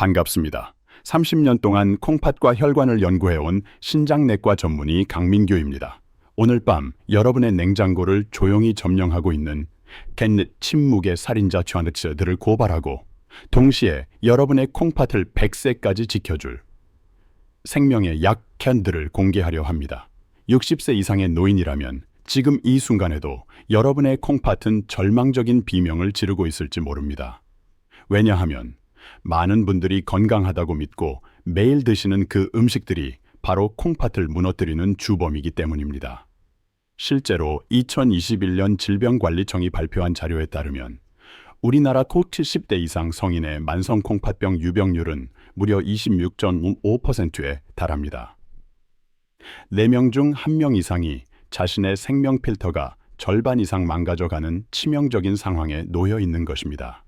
반갑습니다. 30년 동안 콩팥과 혈관을 연구해온 신장내과 전문의 강민규입니다. 오늘 밤 여러분의 냉장고를 조용히 점령하고 있는 캣닛 침묵의 살인자 촤느츠들을 고발하고 동시에 여러분의 콩팥을 100세까지 지켜줄 생명의 약캔들을 공개하려 합니다. 60세 이상의 노인이라면 지금 이 순간에도 여러분의 콩팥은 절망적인 비명을 지르고 있을지 모릅니다. 왜냐하면 많은 분들이 건강하다고 믿고 매일 드시는 그 음식들이 바로 콩팥을 무너뜨리는 주범이기 때문입니다. 실제로 2021년 질병관리청이 발표한 자료에 따르면 우리나라 70대 이상 성인의 만성 콩팥병 유병률은 무려 26.5%에 달합니다. 4명 중 1명 이상이 자신의 생명 필터가 절반 이상 망가져가는 치명적인 상황에 놓여 있는 것입니다.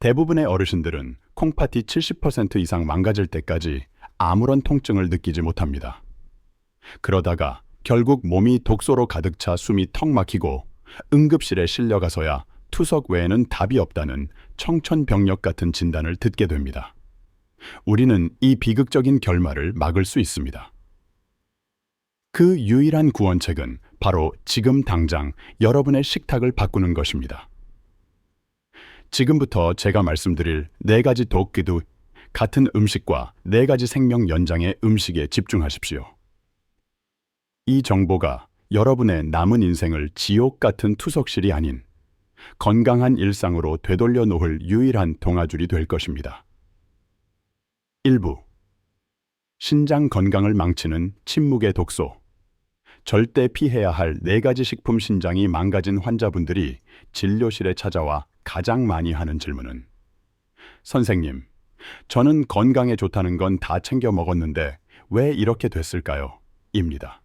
대부분의 어르신들은 콩팥이 70% 이상 망가질 때까지 아무런 통증을 느끼지 못합니다. 그러다가 결국 몸이 독소로 가득 차 숨이 턱 막히고 응급실에 실려가서야 투석 외에는 답이 없다는 청천벽력 같은 진단을 듣게 됩니다. 우리는 이 비극적인 결말을 막을 수 있습니다. 그 유일한 구원책은 바로 지금 당장 여러분의 식탁을 바꾸는 것입니다. 지금부터 제가 말씀드릴 4가지 도끼도 같은 음식과 4가지 생명 연장의 음식에 집중하십시오. 이 정보가 여러분의 남은 인생을 지옥 같은 투석실이 아닌 건강한 일상으로 되돌려 놓을 유일한 동아줄이 될 것입니다. 1부. 신장 건강을 망치는 침묵의 독소. 절대 피해야 할 4가지 식품 신장이 망가진 환자분들이 진료실에 찾아와 가장 많이 하는 질문은 선생님, 저는 건강에 좋다는 건 다 챙겨 먹었는데 왜 이렇게 됐을까요? 입니다.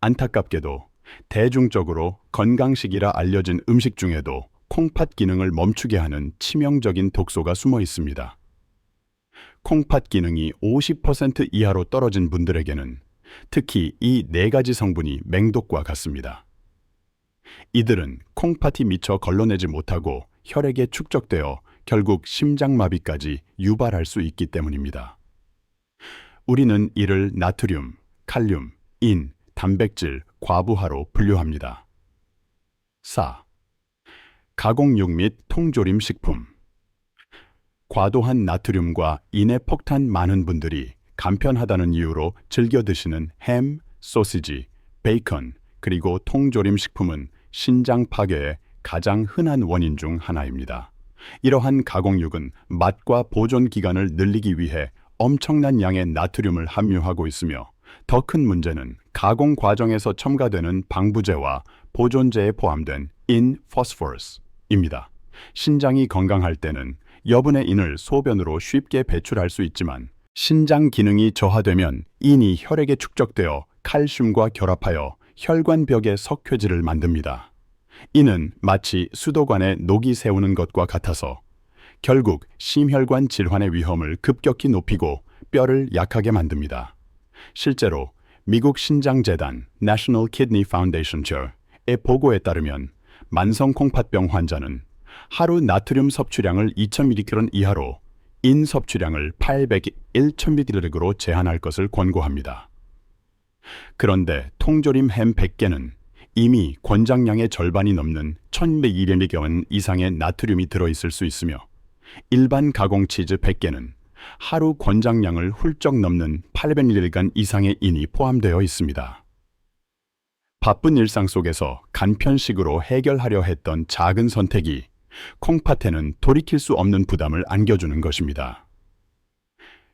안타깝게도 대중적으로 건강식이라 알려진 음식 중에도 콩팥 기능을 멈추게 하는 치명적인 독소가 숨어 있습니다. 콩팥 기능이 50% 이하로 떨어진 분들에게는 특히 이 4가지 성분이 맹독과 같습니다. 이들은 콩팥이 미처 걸러내지 못하고 혈액에 축적되어 결국 심장마비까지 유발할 수 있기 때문입니다. 우리는 이를 나트륨, 칼륨, 인, 단백질, 과부하로 분류합니다. 4. 가공육 및 통조림 식품. 과도한 나트륨과 인에 폭탄 많은 분들이 간편하다는 이유로 즐겨 드시는 햄, 소시지, 베이컨, 그리고 통조림 식품은 신장 파괴의 가장 흔한 원인 중 하나입니다. 이러한 가공육은 맛과 보존 기간을 늘리기 위해 엄청난 양의 나트륨을 함유하고 있으며 더 큰 문제는 가공 과정에서 첨가되는 방부제와 보존제에 포함된 인 포스포러스입니다. 신장이 건강할 때는 여분의 인을 소변으로 쉽게 배출할 수 있지만 신장 기능이 저하되면 인이 혈액에 축적되어 칼슘과 결합하여 혈관벽의 석회질을 만듭니다. 이는 마치 수도관에 녹이 새우는 것과 같아서 결국 심혈관 질환의 위험을 급격히 높이고 뼈를 약하게 만듭니다. 실제로 미국 신장재단 National Kidney Foundation의 보고에 따르면 만성 콩팥병 환자는 하루 나트륨 섭취량을 2000mg 이하로 인 섭취량을 801,000mg로 제한할 것을 권고합니다. 그런데 통조림 햄 100개는 이미 권장량의 절반이 넘는 1000mg 이상의 나트륨이 들어있을 수 있으며 일반 가공 치즈 100개는 하루 권장량을 훌쩍 넘는 800mg 이상의 인이 포함되어 있습니다. 바쁜 일상 속에서 간편식으로 해결하려 했던 작은 선택이 콩팥에는 돌이킬 수 없는 부담을 안겨주는 것입니다.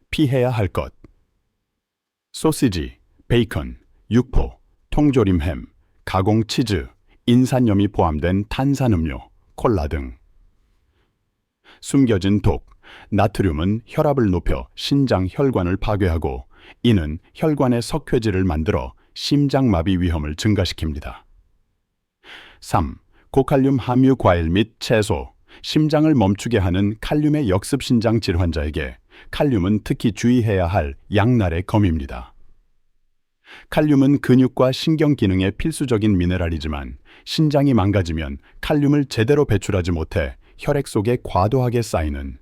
피해야 할 것. 소시지, 베이컨, 육포, 통조림 햄, 가공 치즈, 인산염이 포함된 탄산음료, 콜라 등. 숨겨진 독. 나트륨은 혈압을 높여 신장 혈관을 파괴하고 이는 혈관의 석회질을 만들어 심장마비 위험을 증가시킵니다. 3. 고칼륨 함유 과일 및 채소. 심장을 멈추게 하는 칼륨의 역습 신장 질환자에게 칼륨은 특히 주의해야 할 양날의 검입니다. 칼륨은 근육과 신경 기능에 필수적인 미네랄이지만 신장이 망가지면 칼륨을 제대로 배출하지 못해 혈액 속에 과도하게 쌓이는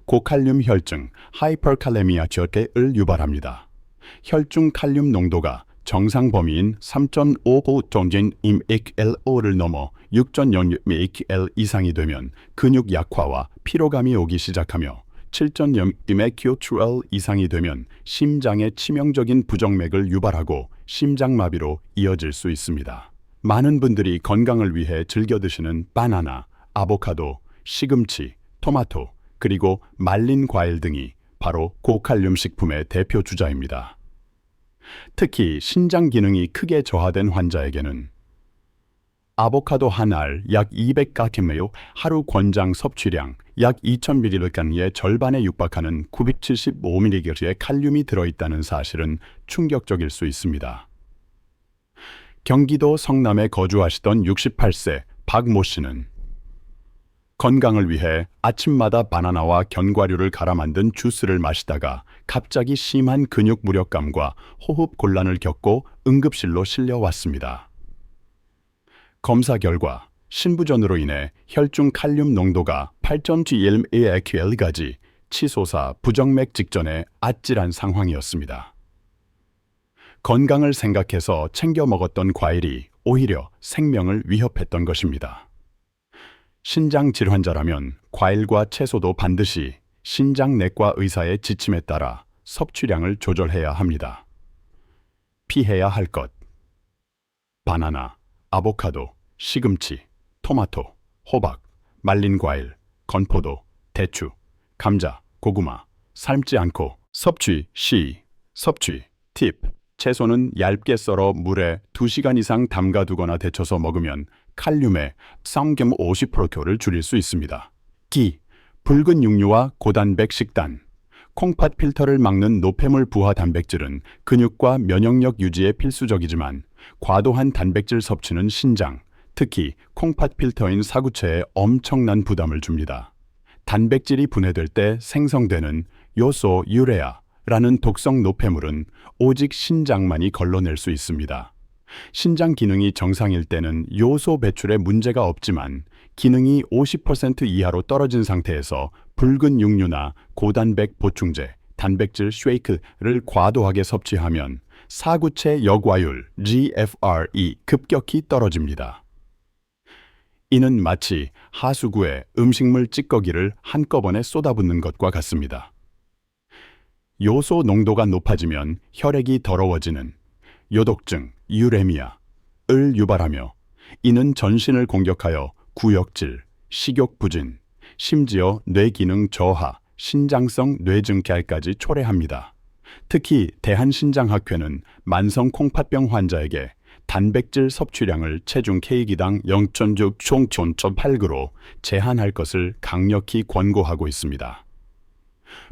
고칼륨 혈증, 하이퍼칼레미아 저체를 유발합니다. 혈중 칼륨 농도가 정상 범위인 3.5 정진 mgl/를 넘어 6.0 mgl 이상이 되면 근육 약화와 피로감이 오기 시작하며 7.0 mgl 이상이 되면 심장에 치명적인 부정맥을 유발하고 심장마비로 이어질 수 있습니다. 많은 분들이 건강을 위해 즐겨 드시는 바나나, 아보카도, 시금치, 토마토, 그리고 말린 과일 등이 바로 고칼륨 식품의 대표 주자입니다. 특히 신장 기능이 크게 저하된 환자에게는 아보카도 한 알 약 200g의 하루 권장 섭취량 약 2000mg의 절반에 육박하는 975mg의 칼륨이 들어있다는 사실은 충격적일 수 있습니다. 경기도 성남에 거주하시던 68세 박모 씨는 건강을 위해 아침마다 바나나와 견과류를 갈아 만든 주스를 마시다가 갑자기 심한 근육 무력감과 호흡 곤란을 겪고 응급실로 실려왔습니다. 검사 결과 신부전으로 인해 혈중 칼륨 농도가 8.1 mg까지 치솟아 부정맥 직전에 아찔한 상황이었습니다. 건강을 생각해서 챙겨 먹었던 과일이 오히려 생명을 위협했던 것입니다. 신장 질환자라면 과일과 채소도 반드시 신장내과 의사의 지침에 따라 섭취량을 조절해야 합니다. 피해야 할 것: 바나나, 아보카도, 시금치, 토마토, 호박, 말린 과일, 건포도, 대추, 감자, 고구마, 삶지 않고 섭취 팁: 채소는 얇게 썰어 물에 2시간 이상 담가두거나 데쳐서 먹으면 칼륨의 3.50%를 줄일 수 있습니다. 붉은 육류와 고단백 식단. 콩팥 필터를 막는 노폐물 부화 단백질은 근육과 면역력 유지에 필수적이지만 과도한 단백질 섭취는 신장, 특히 콩팥 필터인 사구체에 엄청난 부담을 줍니다. 단백질이 분해될 때 생성되는 요소 유레아라는 독성 노폐물은 오직 신장만이 걸러낼 수 있습니다. 신장 기능이 정상일 때는 요소 배출에 문제가 없지만 기능이 50% 이하로 떨어진 상태에서 붉은 육류나 고단백 보충제, 단백질 쉐이크를 과도하게 섭취하면 사구체 역화율 GFR이 급격히 떨어집니다. 이는 마치 하수구에 음식물 찌꺼기를 한꺼번에 쏟아붓는 것과 같습니다. 요소 농도가 높아지면 혈액이 더러워지는 요독증, 유레미아를 유발하며 이는 전신을 공격하여 구역질, 식욕부진, 심지어 뇌기능 저하, 신장성 뇌증결까지 초래합니다. 특히 대한신장학회는 만성 콩팥병 환자에게 단백질 섭취량을 체중 kg당 0.6 총 0.8g으로 제한할 것을 강력히 권고하고 있습니다.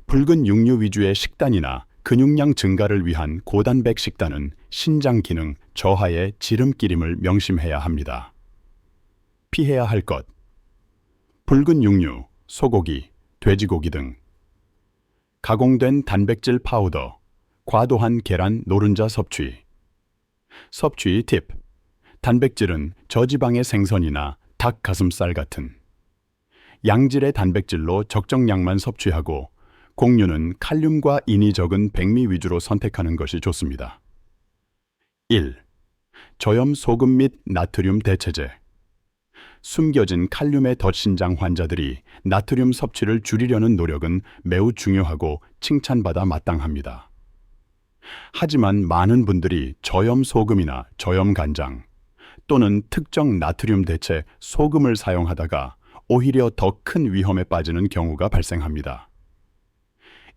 붉은 육류 위주의 식단이나 근육량 증가를 위한 고단백 식단은 신장 기능 저하의 지름길임을 명심해야 합니다. 피해야 할 것: 붉은 육류, 소고기, 돼지고기 등 가공된 단백질 파우더, 과도한 계란, 노른자 섭취. 섭취 팁: 단백질은 저지방의 생선이나 닭 가슴살 같은 양질의 단백질로 적정량만 섭취하고 곡류는 칼륨과 인이 적은 백미 위주로 선택하는 것이 좋습니다. 1. 저염 소금 및 나트륨 대체제. 숨겨진 칼륨의 덧신장 환자들이 나트륨 섭취를 줄이려는 노력은 매우 중요하고 칭찬받아 마땅합니다. 하지만 많은 분들이 저염 소금이나 저염 간장 또는 특정 나트륨 대체 소금을 사용하다가 오히려 더 큰 위험에 빠지는 경우가 발생합니다.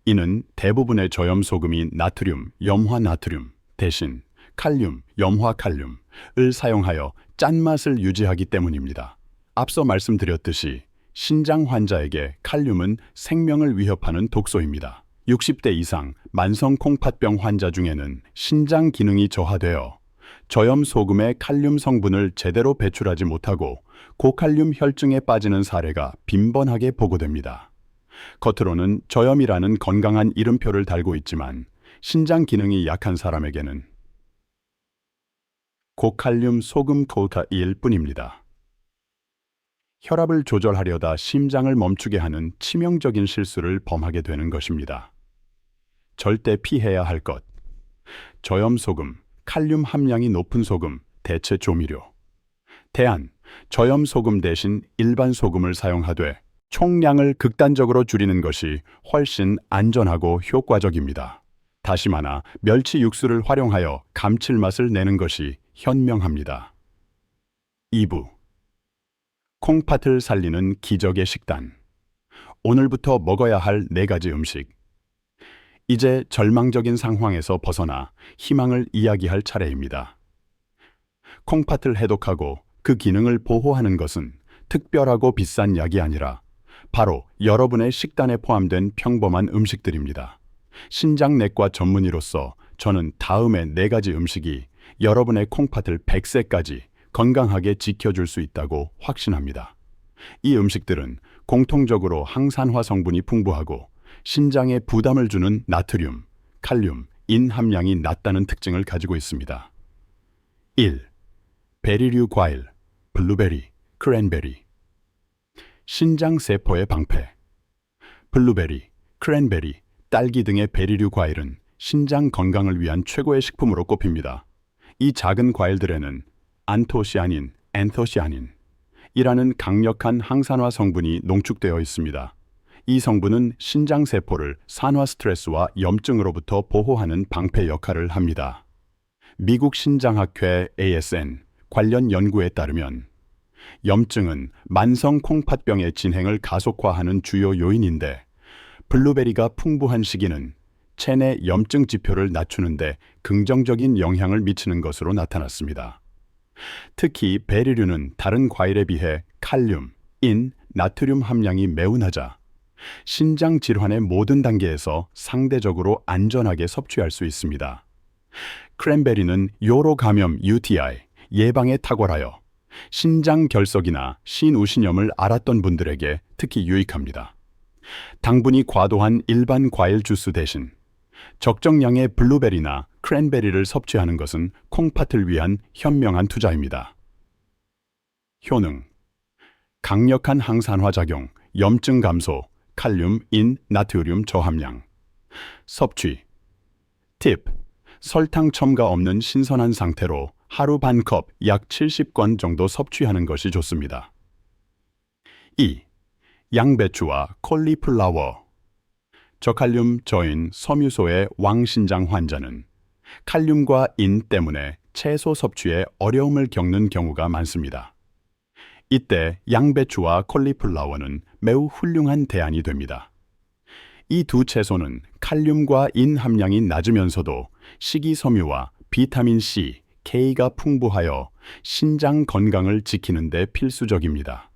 이는 대부분의 저염 소금이 나트륨, 염화나트륨 대신 칼륨, 염화칼륨을 사용하여 짠맛을 유지하기 때문입니다. 앞서 말씀드렸듯이 신장 환자에게 칼륨은 생명을 위협하는 독소입니다. 60대 이상 만성 콩팥병 환자 중에는 신장 기능이 저하되어 저염 소금의 칼륨 성분을 제대로 배출하지 못하고 고칼륨 혈증에 빠지는 사례가 빈번하게 보고됩니다. 겉으로는 저염이라는 건강한 이름표를 달고 있지만 신장 기능이 약한 사람에게는 고칼륨 소금 코카일 뿐입니다. 혈압을 조절하려다 심장을 멈추게 하는 치명적인 실수를 범하게 되는 것입니다. 절대 피해야 할 것. 저염소금, 칼륨 함량이 높은 소금, 대체 조미료. 대안, 저염소금 대신 일반 소금을 사용하되 총량을 극단적으로 줄이는 것이 훨씬 안전하고 효과적입니다. 다시마나 멸치 육수를 활용하여 감칠맛을 내는 것이 현명합니다. 2부. 콩팥을 살리는 기적의 식단. 오늘부터 먹어야 할 4가지 음식. 이제 절망적인 상황에서 벗어나 희망을 이야기할 차례입니다. 콩팥을 해독하고 그 기능을 보호하는 것은 특별하고 비싼 약이 아니라 바로 여러분의 식단에 포함된 평범한 음식들입니다. 신장내과 전문의로서 저는 다음의 4가지 음식이 여러분의 콩팥을 100세까지 건강하게 지켜줄 수 있다고 확신합니다. 이 음식들은 공통적으로 항산화 성분이 풍부하고 신장에 부담을 주는 나트륨, 칼륨, 인 함량이 낮다는 특징을 가지고 있습니다. 1. 베리류 과일, 블루베리, 크랜베리. 신장 세포의 방패. 블루베리, 크랜베리, 딸기 등의 베리류 과일은 신장 건강을 위한 최고의 식품으로 꼽힙니다. 이 작은 과일들에는 안토시아닌, 앤토시아닌이라는 강력한 항산화 성분이 농축되어 있습니다. 이 성분은 신장 세포를 산화 스트레스와 염증으로부터 보호하는 방패 역할을 합니다. 미국 신장학회 ASN 관련 연구에 따르면 염증은 만성 콩팥병의 진행을 가속화하는 주요 요인인데 블루베리가 풍부한 시기는 체내 염증 지표를 낮추는 데 긍정적인 영향을 미치는 것으로 나타났습니다. 특히 베리류는 다른 과일에 비해 칼륨, 인, 나트륨 함량이 매우 낮아 신장 질환의 모든 단계에서 상대적으로 안전하게 섭취할 수 있습니다. 크랜베리는 요로 감염 UTI 예방에 탁월하여 신장 결석이나 신우신염을 앓았던 분들에게 특히 유익합니다. 당분이 과도한 일반 과일 주스 대신 적정량의 블루베리나 크랜베리를 섭취하는 것은 콩팥을 위한 현명한 투자입니다. 효능. 강력한 항산화 작용, 염증 감소, 칼륨, 인, 나트륨 저함량. 섭취. 팁. 설탕 첨가 없는 신선한 상태로 하루 반 컵 약 70권 정도 섭취하는 것이 좋습니다. 2. 양배추와 콜리플라워. 저칼륨 저인 섬유소의 왕신장 환자는 칼륨과 인 때문에 채소 섭취에 어려움을 겪는 경우가 많습니다. 이때 양배추와 콜리플라워는 매우 훌륭한 대안이 됩니다. 이 두 채소는 칼륨과 인 함량이 낮으면서도 식이섬유와 비타민 C, K가 풍부하여 신장 건강을 지키는 데 필수적입니다.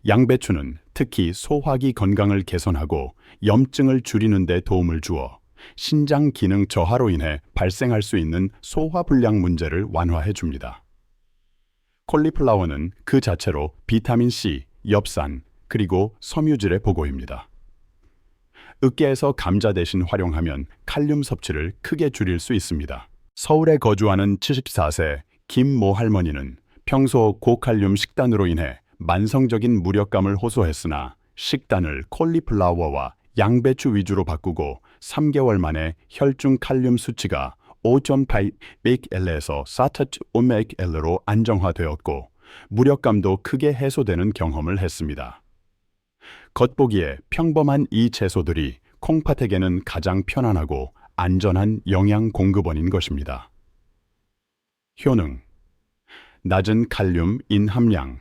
양배추는 특히 소화기 건강을 개선하고 염증을 줄이는 데 도움을 주어 신장 기능 저하로 인해 발생할 수 있는 소화불량 문제를 완화해 줍니다. 콜리플라워는 그 자체로 비타민 C, 엽산, 그리고 섬유질의 보고입니다. 으깨에서 감자 대신 활용하면 칼륨 섭취를 크게 줄일 수 있습니다. 서울에 거주하는 74세 김모 할머니는 평소 고칼륨 식단으로 인해 만성적인 무력감을 호소했으나 식단을 콜리플라워와 양배추 위주로 바꾸고 3개월 만에 혈중 칼륨 수치가 5.8mg에서 4.5mg로 안정화되었고 무력감도 크게 해소되는 경험을 했습니다. 겉보기에 평범한 이 채소들이 콩팥에게는 가장 편안하고 안전한 영양 공급원인 것입니다. 효능. 낮은 칼륨, 인 함량,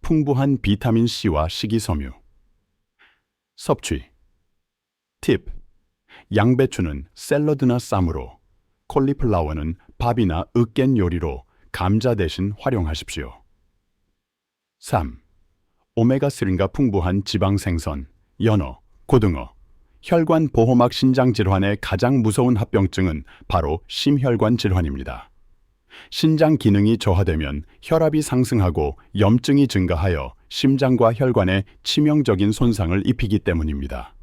풍부한 비타민 C와 식이섬유. 섭취. 팁. 양배추는 샐러드나 쌈으로, 콜리플라워는 밥이나 으깬 요리로 감자 대신 활용하십시오. 3. 오메가3가 풍부한 지방 생선, 연어, 고등어. 혈관 보호막 신장 질환의 가장 무서운 합병증은 바로 심혈관 질환입니다. 신장 기능이 저하되면 혈압이 상승하고 염증이 증가하여 심장과 혈관에 치명적인 손상을 입히기 때문입니다.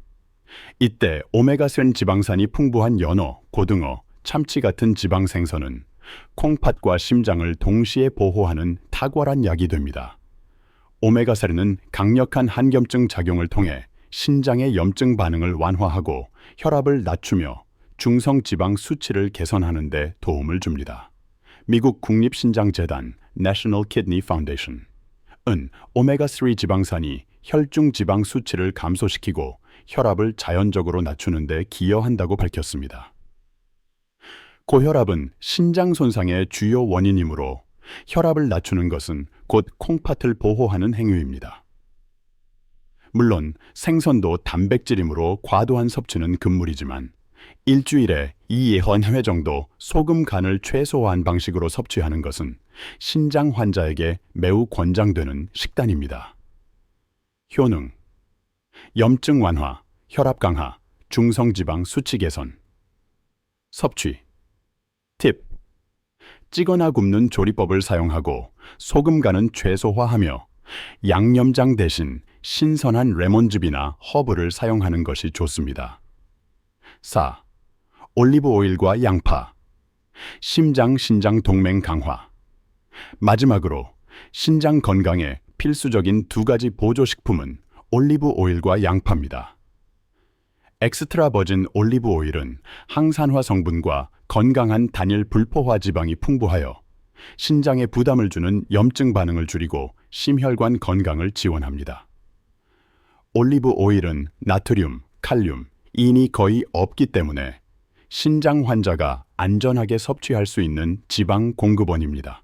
이때 오메가3 지방산이 풍부한 연어, 고등어, 참치 같은 지방 생선은 콩팥과 심장을 동시에 보호하는 탁월한 약이 됩니다. 오메가3는 강력한 항염증 작용을 통해 신장의 염증 반응을 완화하고 혈압을 낮추며 중성지방 수치를 개선하는 데 도움을 줍니다. 미국 국립신장재단 National Kidney Foundation은 오메가3 지방산이 혈중 지방 수치를 감소시키고 혈압을 자연적으로 낮추는 데 기여한다고 밝혔습니다. 고혈압은 신장 손상의 주요 원인이므로 혈압을 낮추는 것은 곧 콩팥을 보호하는 행위입니다. 물론 생선도 단백질이므로 과도한 섭취는 금물이지만 일주일에 2~3회 정도 소금 간을 최소화한 방식으로 섭취하는 것은 신장 환자에게 매우 권장되는 식단입니다. 효능: 염증 완화, 혈압 강화, 중성지방 수치 개선. 섭취 팁: 찌거나 굽는 조리법을 사용하고 소금 간은 최소화하며 양념장 대신 신선한 레몬즙이나 허브를 사용하는 것이 좋습니다. 4. 올리브 오일과 양파. 심장 신장 동맹 강화. 마지막으로 신장 건강에 필수적인 두 가지 보조식품은 올리브 오일과 양파입니다. 엑스트라 버진 올리브 오일은 항산화 성분과 건강한 단일 불포화 지방이 풍부하여 신장에 부담을 주는 염증 반응을 줄이고 심혈관 건강을 지원합니다. 올리브 오일은 나트륨, 칼륨, 인이 거의 없기 때문에 신장 환자가 안전하게 섭취할 수 있는 지방 공급원입니다.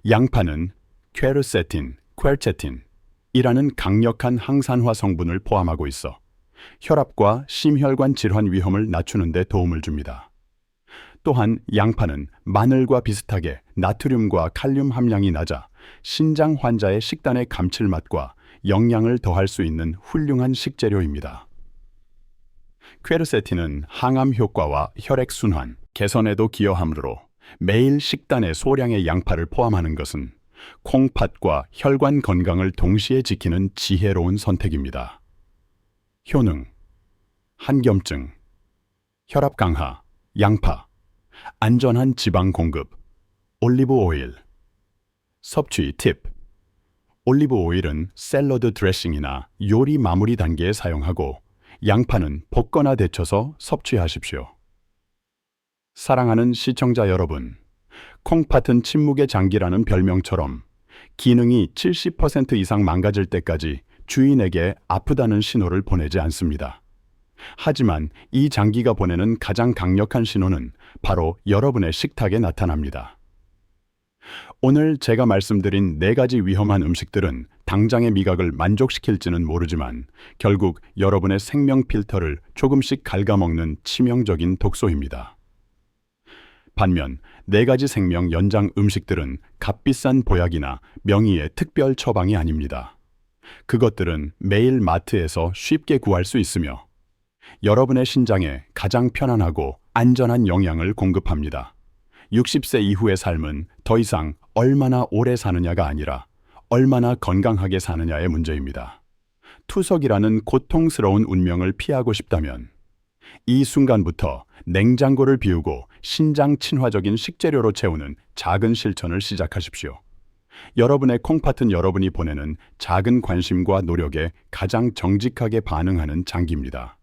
양파는 퀘르세틴, 퀘르체틴이라는 강력한 항산화 성분을 포함하고 있어 혈압과 심혈관 질환 위험을 낮추는 데 도움을 줍니다. 또한 양파는 마늘과 비슷하게 나트륨과 칼륨 함량이 낮아 신장 환자의 식단의 감칠맛과 영양을 더할 수 있는 훌륭한 식재료입니다. 퀘르세틴은 항암 효과와 혈액순환, 개선에도 기여하므로 매일 식단에 소량의 양파를 포함하는 것은 콩팥과 혈관 건강을 동시에 지키는 지혜로운 선택입니다. 효능: 항염증, 혈압 강화, 양파, 안전한 지방 공급, 올리브 오일. 섭취 팁: 올리브 오일은 샐러드 드레싱이나 요리 마무리 단계에 사용하고 양파는 볶거나 데쳐서 섭취하십시오. 사랑하는 시청자 여러분, 콩팥은 침묵의 장기라는 별명처럼 기능이 70% 이상 망가질 때까지 주인에게 아프다는 신호를 보내지 않습니다. 하지만 이 장기가 보내는 가장 강력한 신호는 바로 여러분의 식탁에 나타납니다. 오늘 제가 말씀드린 4가지 위험한 음식들은 당장의 미각을 만족시킬지는 모르지만 결국 여러분의 생명 필터를 조금씩 갉아먹는 치명적인 독소입니다. 반면 4가지 생명 연장 음식들은 값비싼 보약이나 명의의 특별 처방이 아닙니다. 그것들은 매일 마트에서 쉽게 구할 수 있으며 여러분의 신장에 가장 편안하고 안전한 영양을 공급합니다. 60세 이후의 삶은 더 이상 얼마나 오래 사느냐가 아니라 얼마나 건강하게 사느냐의 문제입니다. 투석이라는 고통스러운 운명을 피하고 싶다면 이 순간부터 냉장고를 비우고 신장 친화적인 식재료로 채우는 작은 실천을 시작하십시오. 여러분의 콩팥은 여러분이 보내는 작은 관심과 노력에 가장 정직하게 반응하는 장기입니다.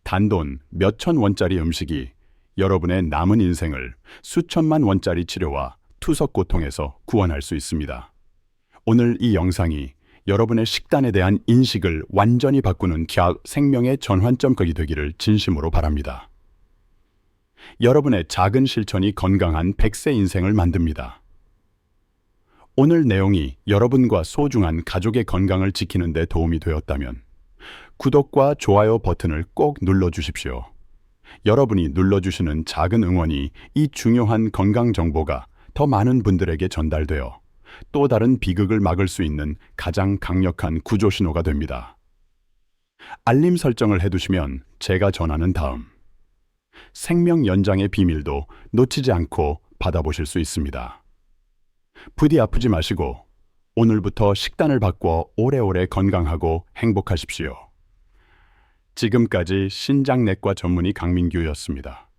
단돈 몇천 원짜리 음식이 여러분의 남은 인생을 수천만 원짜리 치료와 투석 고통에서 구원할 수 있습니다. 오늘 이 영상이 여러분의 식단에 대한 인식을 완전히 바꾸는 생명의 전환점이 되기를 진심으로 바랍니다. 여러분의 작은 실천이 건강한 100세 인생을 만듭니다. 오늘 내용이 여러분과 소중한 가족의 건강을 지키는 데 도움이 되었다면 구독과 좋아요 버튼을 꼭 눌러주십시오. 여러분이 눌러주시는 작은 응원이 이 중요한 건강 정보가 더 많은 분들에게 전달되어 또 다른 비극을 막을 수 있는 가장 강력한 구조 신호가 됩니다. 알림 설정을 해두시면 제가 전하는 다음 생명 연장의 비밀도 놓치지 않고 받아보실 수 있습니다. 부디 아프지 마시고 오늘부터 식단을 바꿔 오래오래 건강하고 행복하십시오. 지금까지 신장내과 전문의 강민규였습니다.